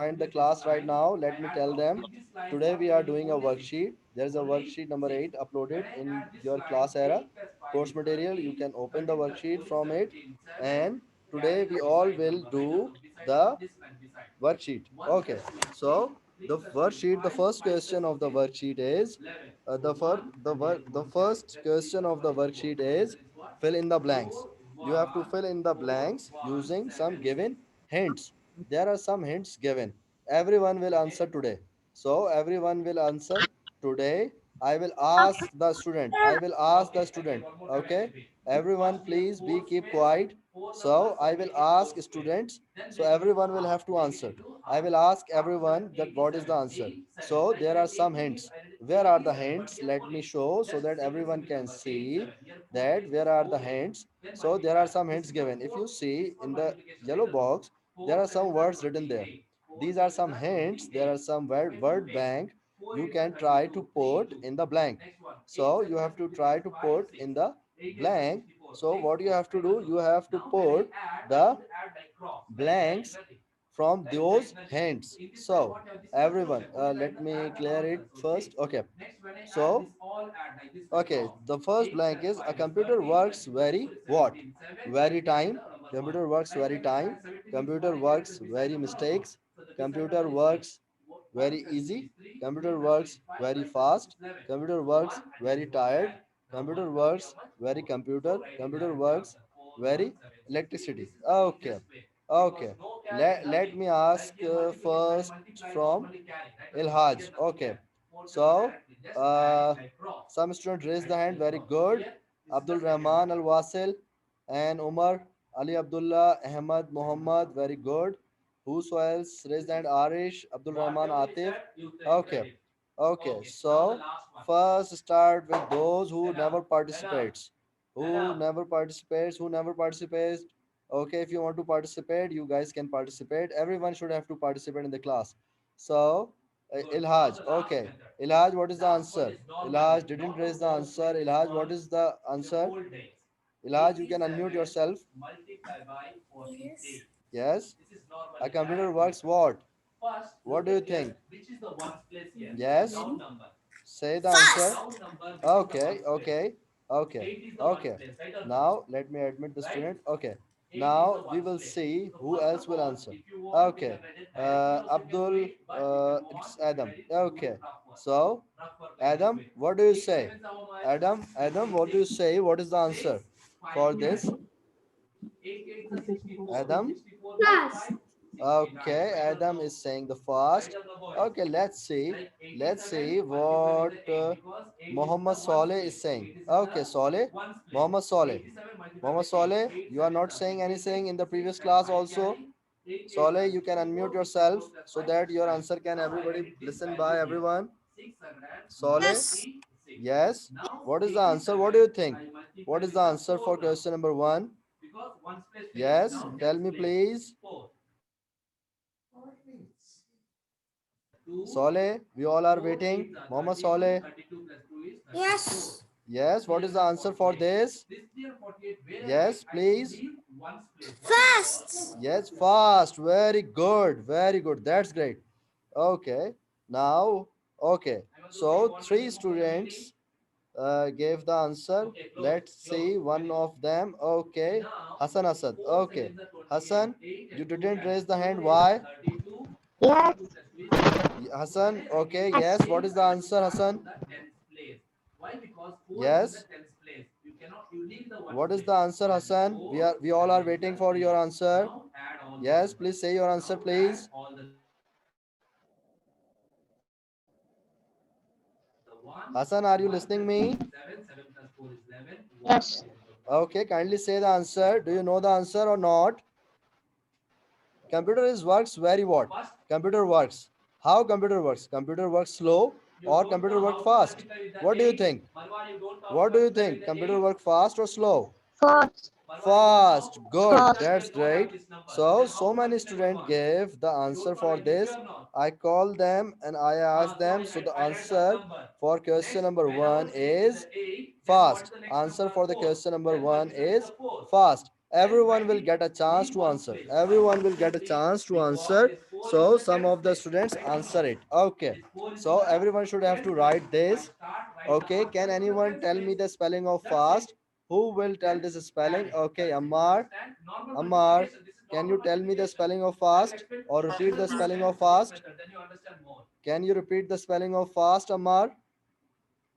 joined the class right now, let me tell them. Today we are doing a worksheet. There's a worksheet number 8 uploaded in your class era course material. You can open the worksheet from it. And today we all will do the worksheet. Okay, so the worksheet, the first question of the worksheet is the first question of the worksheet is fill in the blanks. You have to fill in the blanks using some given hints. There are some hints given. Everyone will answer today. So everyone will answer today. I will ask the student. I will ask the student. Okay, everyone, please be keep quiet. So I will ask students, so everyone will have to answer. I will ask everyone that what is the answer. So there are some hints. Where are the hints? Let me show so that everyone can see that where are the hints. So there are some hints given. If you see in the yellow box, there are some words written there. These are some hints. There are some word bank. You can try to put in the blank. So you have to try to put in the blank. So what you have to do, you have to put the blanks from those hints. So everyone, let me clear it first. Okay, so okay, the first blank is a computer works very what? Very time. Computer works very time. Computer works very mistakes. Computer works very easy. Computer works very fast. Computer works very tired. Computer works very computer. Computer works very electricity. Okay. Okay. Let me ask first from Ilhaj. Okay. So, uh, some student raised the hand. Very good. Abdul Rahman Al Wasil and Umar Ali Abdullah Ahmad Muhammad. Very good. Who else raised the hand? Arish Abdul Rahman Atif. Okay. Okay. So, first start with those who never participates. Who never participates? Who never participates? Okay, if you want to participate, you guys can participate. Everyone should have to participate in the class. So, Ilhaj, okay. Ilhaj, what is the answer? Ilhaj didn't raise the answer. Ilhaj, what is the answer? Ilhaj, you can unmute yourself. Yes. Yes. A computer works what? What do you think? Yes. Say the answer. Fast. Okay, okay, okay. Now let me admit the student. Okay. Now we will see who else will answer. Okay. Abdul, it's Adam. Okay. So, Adam, what do you say? Adam, what do you say? What is the answer for this? Adam? Fast. Okay, Adam is saying the fast. Okay, let's see. Let's see what Muhammad Saleh is saying. Okay, Saleh. Muhammad Saleh. Muhammad Saleh, you are not saying anything in the previous class also. Saleh, you can unmute yourself so that your answer can everybody listen by everyone. Saleh, Yes. yes. What is the answer? What do you think? What is the answer for question number one? Yes, tell me please. Saleh, we all are waiting. Mohammed Saleh. Yes. Yes, what is the answer for this? Yes, please. Fast. Yes, fast. Very good. Very good. That's great. Okay. Now, okay. So, three students gave the answer. Let's see one of them. Okay. Hassan Asad. Okay. Hassan, you didn't raise the hand. Why? Yes. Hassan, okay. Yes. What is the answer, Hassan? Yes. What is the answer, Hassan? We all are waiting for your answer. Yes, please say your answer, please. Hassan, are you listening me? Yes. Okay, kindly say the answer. Do you know the answer or not? Computer is works very what? Computer works. How computer works? Computer works slow or computer work fast? What do you think? What do you think? Computer work fast or slow? Fast. Fast. Good. Fast. That's great. So many students gave the answer for this. I call them and I ask them. So the answer for question number one is fast. Answer for the question number one is fast. Everyone will get a chance to answer. Everyone will get a chance to answer. So some of the students answer it. Okay. So everyone should have to write this. Okay. Can anyone tell me the spelling of fast? Who will tell this spelling? Okay, Ammar. Ammar, can you tell me the spelling of fast or repeat the spelling of fast? Can you repeat the spelling of fast, Ammar?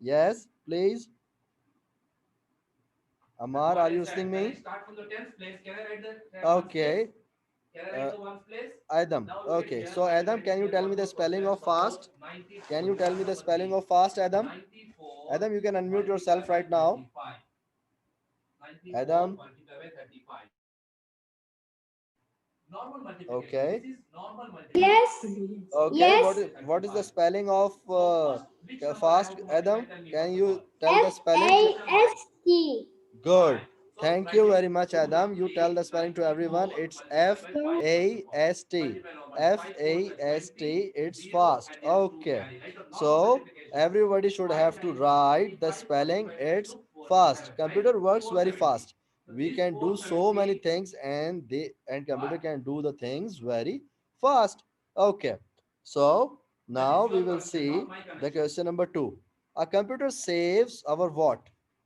Yes, please. Ammar, are you listening me? Okay. Uh, Adam. Okay. So Adam, can you tell me the spelling of fast? Can you tell me the spelling of fast, Adam? Adam, you can unmute yourself right now. Adam. Okay. Yes. Okay. Yes. What is the spelling of fast, Adam? Can you tell the spelling? FAST. Good. Thank you very much, Adam. You tell the spelling to everyone. It's FAST. FAST. It's fast. Okay. So everybody should have to write the spelling. It's fast. Computer works very fast. We can do so many things, and computer can do the things very fast. Okay. So now we will see the question number 2. A computer saves our what?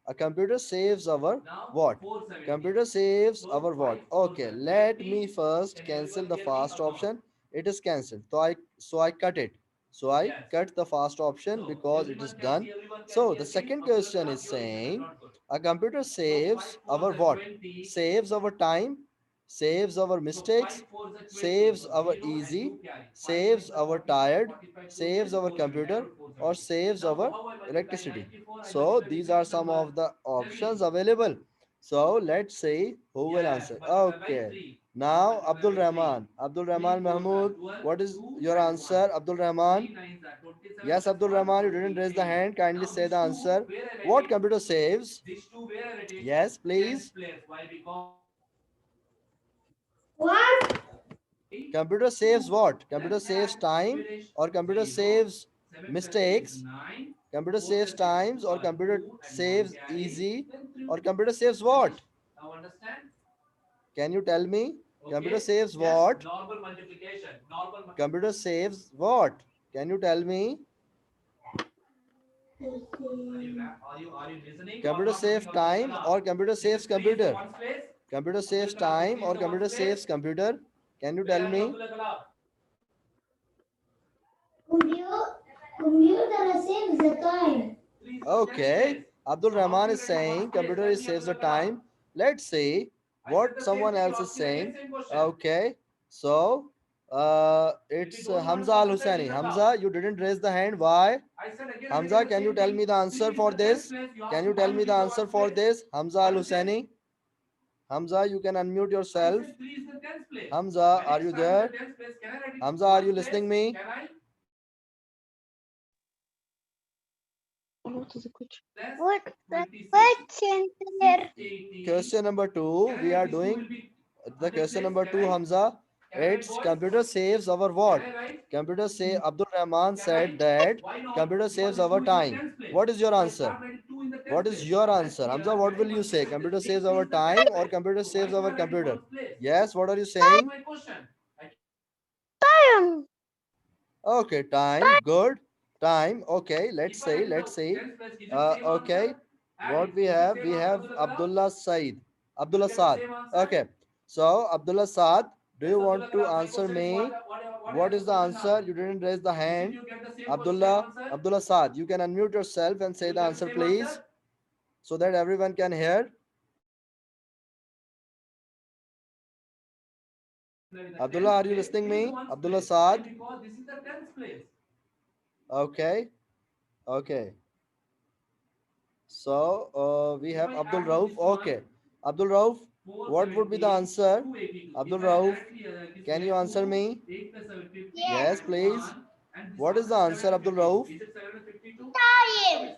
A computer saves our what? Computer saves our what? Okay, let me first cancel the fast option. It is cancelled. So I cut it. So I cut the fast option because it is done. So the second question is saying a computer saves our what? Saves our time, saves our mistakes, saves our easy, saves our tired, saves our computer, or saves our electricity. So these are some of the options available. So let's see who will answer. Okay. Now Abdul Rahman. Abdul Rahman Mahmood. What is your answer, Abdul Rahman? Yes, Abdul Rahman, you didn't raise the hand. Kindly say the answer. What computer saves? Yes, please. What? Computer saves what? Computer saves time or computer saves mistakes? Computer saves times or computer saves easy or computer saves what? Can you tell me? Computer saves what? Computer saves what? Can you tell me? Computer saves time or computer saves computer? Computer saves time or computer saves computer? Can you tell me? Computer saves the time. Okay. Abdul Rahman is saying computer is saves the time. Let's see what someone else is saying. Okay. So it's Hamza Al Hussaini. Hamza, you didn't raise the hand. Why? Hamza, can you tell me the answer for this? Can you tell me the answer for this? Hamza Al Hussaini. Hamza, you can unmute yourself. Hamza, are you there? Hamza, are you listening me? What the question there? Question number 2. We are doing the question number 2, Hamza. It's computer saves our what? Computer say Abdul Rahman said that computer saves our time. What is your answer? What is your answer? Hamza, what will you say? Computer saves our time or computer saves our computer? Yes, what are you saying? Time. Okay, time. Good. Time. Okay, let's see. Okay, what we have? We have Abdullah Said. Abdullah Saad. Okay, so Abdullah Saad, do you want to answer me? What is the answer? You didn't raise the hand. Abdullah Saad, you can unmute yourself and say the answer, please, so that everyone can hear. Abdullah, are you listening me? Abdullah Saad. Okay, okay. So we have Abdul Rauf. Okay, Abdul Rauf, what would be the answer? Abdul Rauf, can you answer me? Yes, please. What is the answer, Abdul Rauf? Time.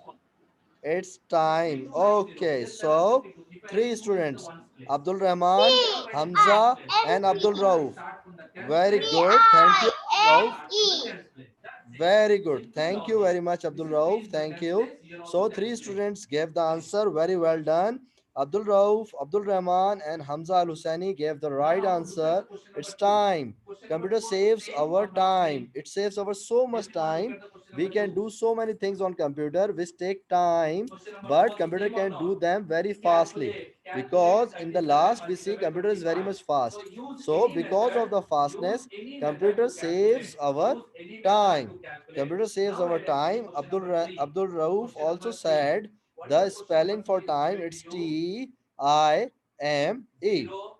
It's time. Okay, so three students, Abdul Rahman, Hamza, and Abdul Rauf. Very good. Thank you, Abdul Rauf. P-I-S-E. Very good. Thank you very much, Abdul Rauf. Thank you. So three students gave the answer. Very well done. Abdul Rauf, Abdul Rahman, and Hamza Al Hussaini gave the right answer. It's time. Computer saves our time. It saves our so much time. We can do so many things on computer which take time, but computer can do them very fastly. Because in the last we see computer is very much fast. So because of the fastness, computer saves our time. Computer saves our time. Abdul Rauf also said the spelling for time it's Time.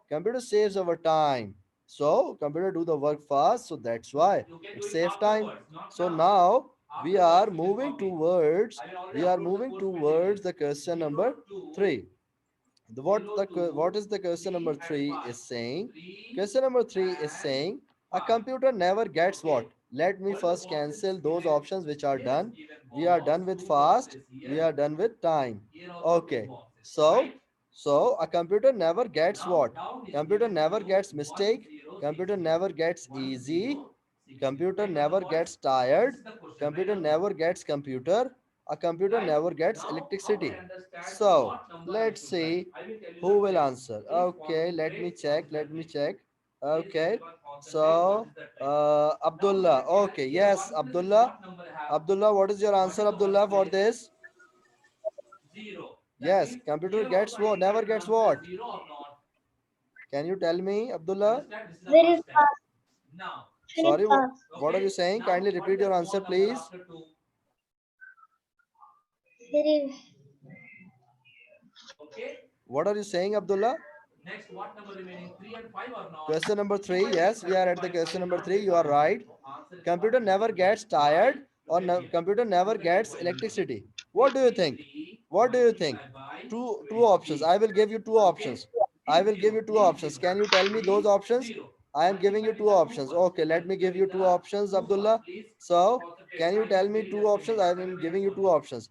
Computer saves our time. So computer do the work fast. So that's why it saves time. So now we are moving towards the question number 3. What is the question number 3 is saying? Question number 3 is saying a computer never gets what? Let me first cancel those options which are done. We are done with fast. We are done with time. Okay. So a computer never gets what? Computer never gets mistake. Computer never gets easy. Computer never gets tired. Computer never gets computer. A computer never gets electricity. So let's see who will answer. Okay, let me check. Let me check. Okay, so Abdullah. Okay, yes, Abdullah. Abdullah, what is your answer, Abdullah, for this? Yes, computer gets what? Never gets what? Can you tell me, Abdullah? Very fast. Very Sorry, fast. what are you saying? Kindly repeat your answer, please. Very. What are you saying, Abdullah? Question number 3. Yes, we are at the question number 3. You are right. Computer never gets tired or computer never gets electricity. What do you think? What do you think? Two options. I will give you two options. I will give you two options. Can you tell me those options? I am giving you two options. Okay, let me give you two options, Abdullah. So, can you tell me two options? I am giving you two options.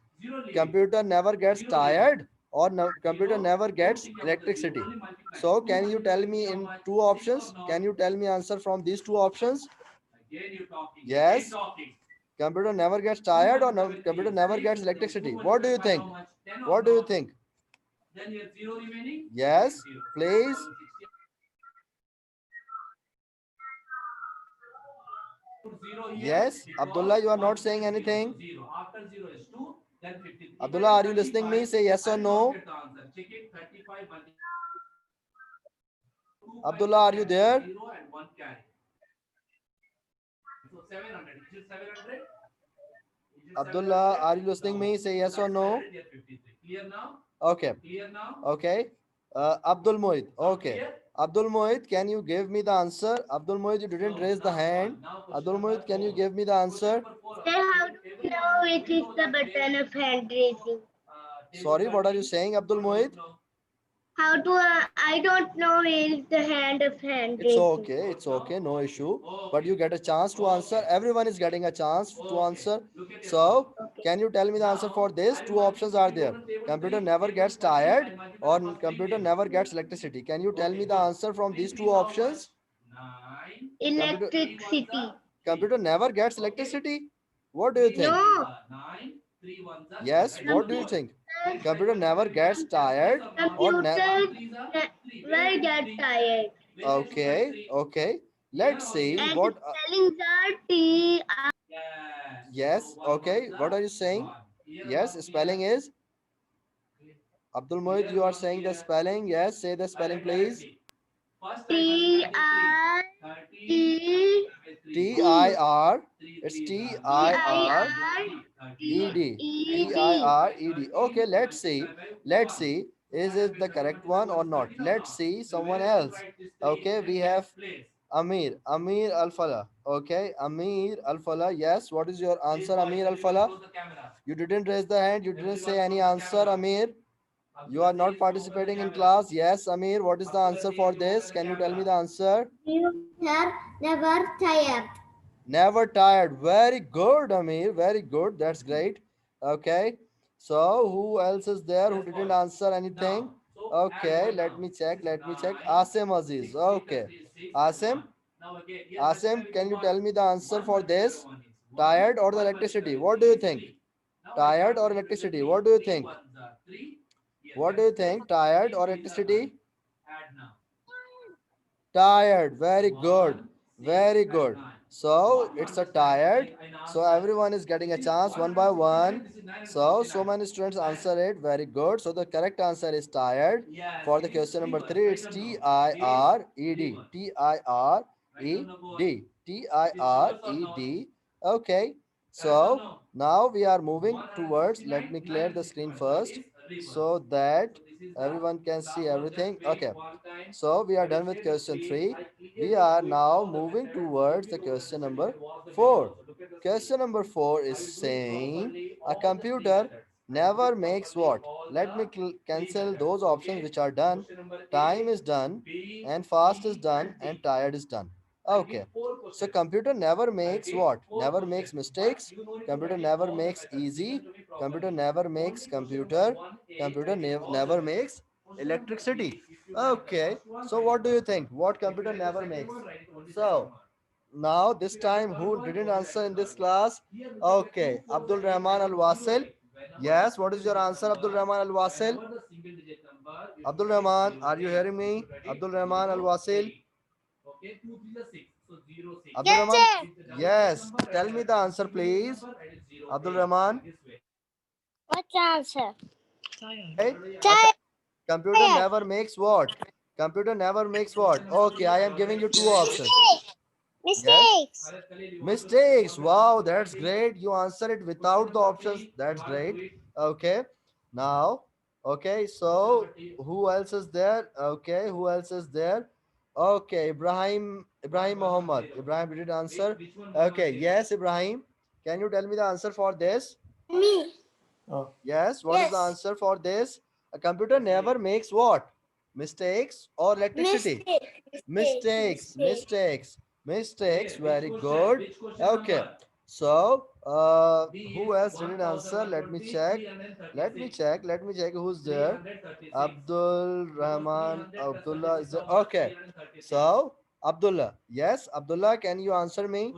Computer never gets tired or no, computer never gets electricity. So, can you tell me in two options? Can you tell me answer from these two options? Yes. Computer never gets tired or no, computer never gets electricity. What do you think? What do you think? Yes, please. Yes, Abdullah, you are not saying anything. Abdullah, are you listening me? Say yes or no. Abdullah, are you there? Abdullah, are you listening me? Say yes or no. Okay. Okay. Abdul Mohit. Okay. Abdul Mohit, can you give me the answer? Abdul Mohit, you didn't raise the hand. Abdul Mohit, can you give me the answer? Sir, how do you know which is the button of hand raising? Sorry, what are you saying, Abdul Mohit? How do I don't know where is the hand of hand It's raising. okay, it's okay, no issue. But you get a chance to answer. Everyone is getting a chance to answer. So, Okay. can you tell me the answer for this? Two options are there. Computer never gets tired or computer never gets electricity. Can you tell me the answer from these two options? Computer, Electricity. computer never gets electricity. What do you think? No. Yes, what do you think? Computer never gets tired or Computer never get tired. Okay, okay. Let's see And what. spellings are T. Yes, okay. What are you saying? Yes, spelling is. Abdul Mohit, you are saying the spelling. Yes, say the spelling, please. T I E T I E. R. It's T T I I R R E E D. E T I D. R E D. Okay, let's see. Let's see. Is it the correct one or not? Let's see someone else. Okay, we have Amir Al Falah. Okay, Amir Al Falah. Yes, what is your answer, Amir Al Falah? You didn't raise the hand. You didn't say any answer, Amir. You are not participating in class. Yes, Amir. What is the answer for this? Can you tell me the answer? You are never tired. Never tired. Very good, Amir. Very good. That's great. Okay. So, who else is there who didn't answer anything? Okay, let me check. Let me check. Asim Aziz. Okay. Asim. Asim, can you tell me the answer for this? Tired or the electricity? What do you think? Tired or electricity? What do you think? What do you think? Tired or electricity? Tired. Very good. Very good. So it's a tired. So everyone is getting a chance one by one. So many students answer it. Very good. So the correct answer is tired. For the question number three, it's Tired. Tired. Tired. Okay. So now we are moving towards. Let me clear the screen first so that everyone can see everything. Okay. So we are done with question 3. We are now moving towards the question number 4. Question number 4 is saying a computer never makes what? Let me cancel those options which are done. Time is done and fast is done and tired is done. Okay. So computer never makes what? Never makes mistakes. Computer never makes easy. Computer never makes computer. Computer never makes electricity. Okay. So what do you think? What computer never makes? So now this time who didn't answer in this class? Okay. Abdul Rahman Al Wasil. Yes. What is your answer, Abdul Rahman Al Wasil? Abdul Rahman, are you hearing me? Abdul Rahman Al Wasil. Abdul Yes, Rahman. sir. Yes. Tell me the answer, please. Abdul Rahman. What's the answer? Okay. A Tired. computer never makes what? Computer never makes what? Okay, I am giving you two options. Mistake. Yes. Mistakes. Mistakes. Wow, that's great. You answer it without the options. That's great. Okay. Now, okay. So who else is there? Okay. Who else is there? Okay. Ibrahim Muhammad. Ibrahim did answer. Okay. Yes, Ibrahim. Can you tell me the answer for this? Me. Yes. What is the Yes. answer for this? A computer never makes what? Mistakes or electricity? Mistake. Mistake. Mistakes, Mistake. mistakes, mistakes. Very good. Okay. So, who else didn't answer? Let me check. Let me check who's there. Abdul Rahman, Abdullah is there. Okay. So, Abdullah. Yes, Abdullah, can you answer me?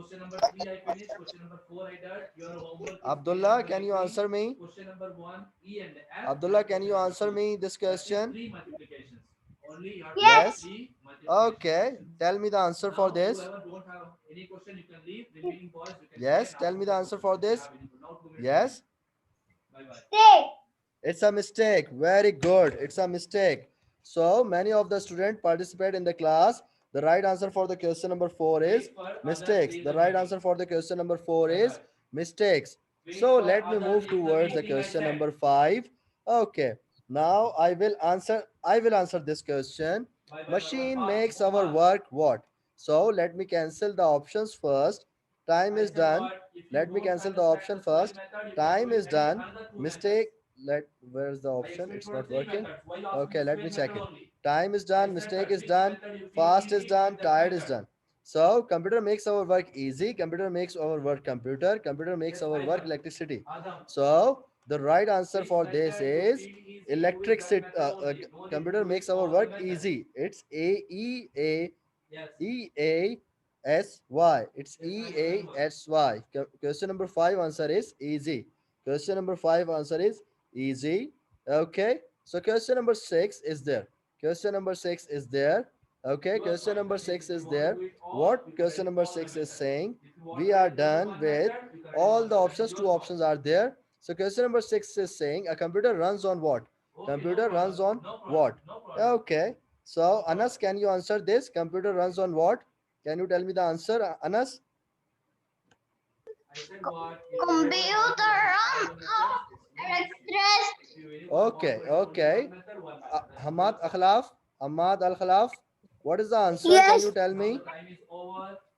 Abdullah, can you answer me? Abdullah, can you answer me this question? Yes. Yes. Okay. Tell me the answer for this. Yes. Tell me the answer for this. Yes. Mistake. It's a mistake. Very good. It's a mistake. So many of the students participate in the class. The right answer for the question number 4 is mistakes. The right answer for the question number 4 is mistakes. So let me move towards the question number 5. Okay. Now I will answer this question. Machine makes our work what? So let me cancel the options first. Time is done. Let me cancel the option first. Time is done. Mistake. Where's the option? It's not working. Okay, let me check it. Time is done. Mistake is done. Fast is done. Tired is done. So computer makes our work easy. Computer makes our work computer. Computer makes our work electricity. So the right answer for this is electricity. Computer makes our work easy. It's EASY. It's EASY. Question number 5 answer is easy. Question number 5 answer is easy. Okay. So question number 6 is there. Question number 6 is there. Okay. Question number 6 is there. What question number 6 is saying? We are done with all the options. Two options are there. So question number 6 is saying a computer runs on what? Computer runs on what? Okay. So Anas, can you answer this? Computer runs on what? Can you tell me the answer, Anas? Computer run off electricity. Okay, okay. Hamad Akhlaf, Ahmad Al Khalaf, what is the answer? Can you Yes. tell me?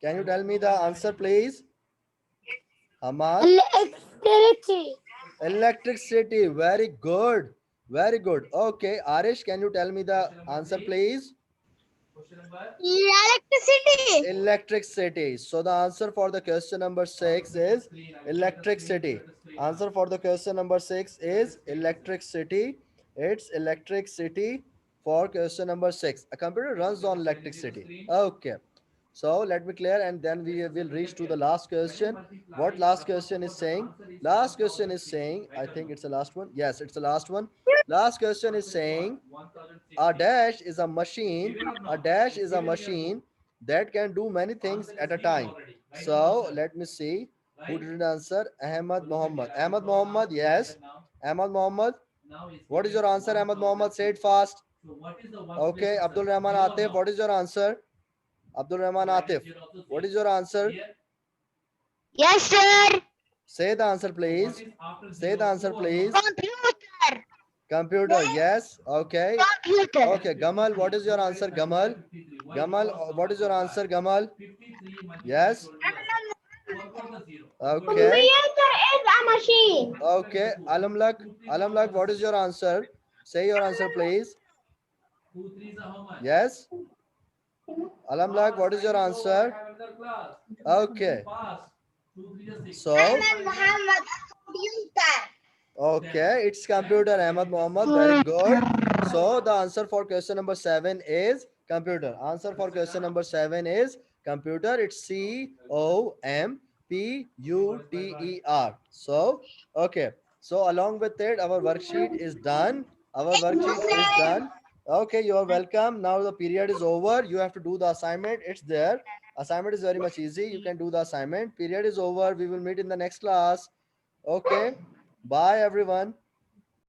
Can you tell me the answer, please? Hamad? Electricity. Electricity. Very good. Very good. Okay, Arish, can you tell me the answer, please? Electricity. Electricity. So the answer for the question number 6 is electricity. Answer for the question number 6 is electricity. It's electricity for question number 6. A computer runs on electricity. Okay. So let me clear, and then we will reach to the last question. What last question is saying? Last question is saying, I think it's the last one. Yes, it's the last one. Last question is saying, a dash is a machine. A dash is a machine that can do many things at a time. So let me see. Who didn't answer? Ahmad Mohammed. Ahmad Mohammed, yes. Ahmad Mohammed. What is your answer, Ahmad Mohammed? Say it fast. Okay, Abdul Rahman Atif, what is your answer? Abdul Rahman Atif, what is your answer? Yes, sir. Say the answer, please. Say the answer, please. Computer. Computer, yes. Okay. Computer. Okay, Gamal, what is your answer, Gamal? Gamal, what is your answer, Gamal? Yes. Computer Okay. is a machine. Okay. Alamlak, Alamlak, what is your answer? Say your answer, please. Yes. Alamlak, what is your answer? Okay. So, Ahmed Muhammad, computer. okay, it's computer, Ahmad Mohammed. Very good. So the answer for question number 7 is computer. Answer for question number 7 is computer. It's Computer. So, okay. So along with it, our worksheet is done. Our worksheet is done. Okay, you are welcome. Now the period is over. You have to do the assignment. It's there. Assignment is very much easy. You can do the assignment. Period is over. We will meet in the next class. Okay. Bye, everyone.